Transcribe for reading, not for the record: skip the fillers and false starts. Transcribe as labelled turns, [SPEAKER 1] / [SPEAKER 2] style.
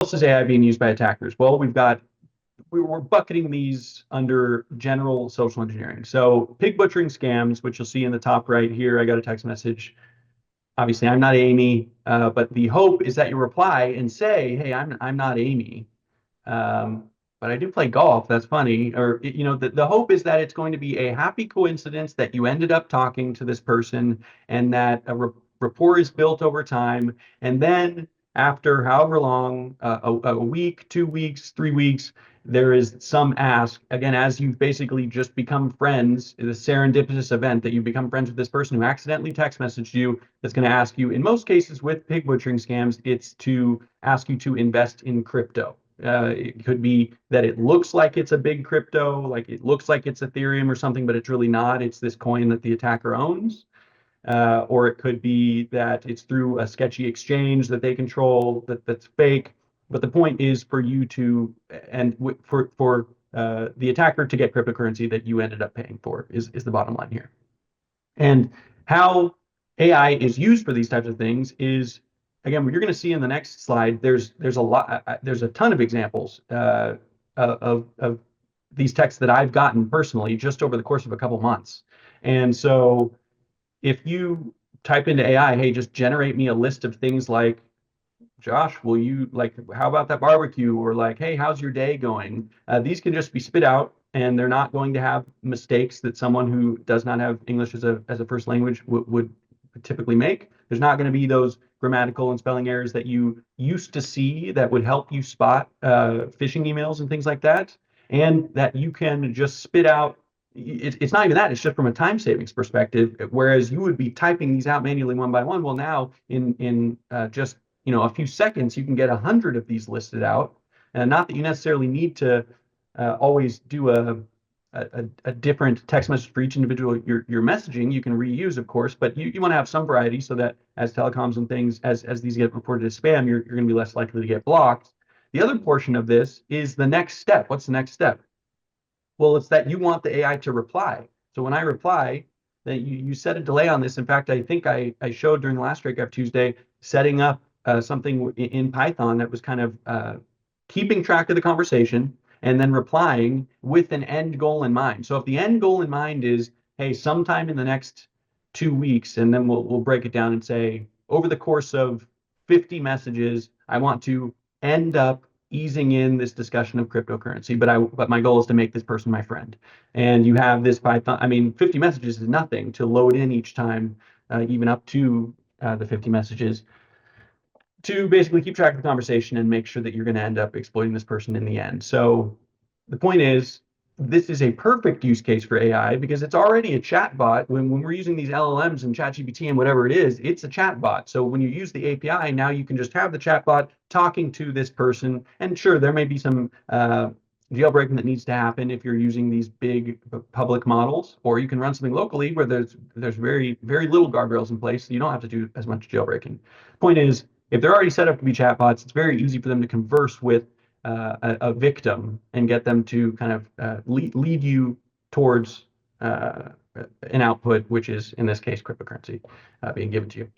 [SPEAKER 1] else is AI being used by attackers? Well, we're bucketing these under general social engineering. So pig butchering scams, which you'll see in the top right here. I got a text message. Obviously, I'm not Amy, but the hope is that you reply and say, "Hey, I'm not Amy, but I do play golf. That's funny." Or the hope is that it's going to be a happy coincidence that you ended up talking to this person and that rapport is built over time, and then after however long, a week, 2 weeks, 3 weeks, there is some ask again as you've basically just become friends, the serendipitous event that you become friends with this person who accidentally text messaged you that's going to ask you, in most cases with pig butchering scams, it's to ask you to invest in crypto. It could be that it looks like it's a big crypto, like it looks like it's Ethereum or something, but it's really not. It's this coin that the attacker owns. Or it could be that it's through a sketchy exchange that they control that's fake. But the point is for you to and for the attacker to get cryptocurrency that you ended up paying for is the bottom line here. And how AI is used for these types of things is, again, what you're going to see in the next slide. There's a ton of examples of these texts that I've gotten personally just over the course of a couple months. And so if you type into AI, hey, just generate me a list of things like, Josh, will you like, how about that barbecue? Or like, hey, how's your day going? These can just be spit out and they're not going to have mistakes that someone who does not have English as a first language would typically make. There's not going to be those grammatical and spelling errors that you used to see that would help you spot phishing emails and things like that. And that you can just spit out. It's not even that, it's just from a time savings perspective, whereas you would be typing these out manually one by one. Well, now in just a few seconds, you can get 100 of these listed out. And not that you necessarily need to always do a different text message for each individual you're messaging. You can reuse, of course, but you want to have some variety so that as telecoms and things, as these get reported as spam, you're going to be less likely to get blocked. The other portion of this is the next step. What's the next step? Well, it's that you want the AI to reply. So when I reply, that you set a delay on this. In fact, I think I showed during the last Tradecraft Tuesday setting up something in Python that was kind of keeping track of the conversation and then replying with an end goal in mind. So if the end goal in mind is, hey, sometime in the next 2 weeks, and then we'll break it down and say, over the course of 50 messages, I want to end up easing in this discussion of cryptocurrency, but my goal is to make this person my friend. And you have this Python. I mean, 50 messages is nothing to load in each time, even up to the 50 messages, to basically keep track of the conversation and make sure that you're going to end up exploiting this person in the end. So the point is, this is a perfect use case for AI because it's already a chatbot. When we're using these LLMs and ChatGPT and whatever it is, it's a chatbot. So when you use the API, now you can just have the chatbot talking to this person. And sure, there may be some jailbreaking that needs to happen if you're using these big public models, or you can run something locally where there's very, very little guardrails in place, so you don't have to do as much jailbreaking. Point is, if they're already set up to be chatbots, it's very easy for them to converse with a victim and get them to kind of lead you towards an output, which is in this case cryptocurrency being given to you.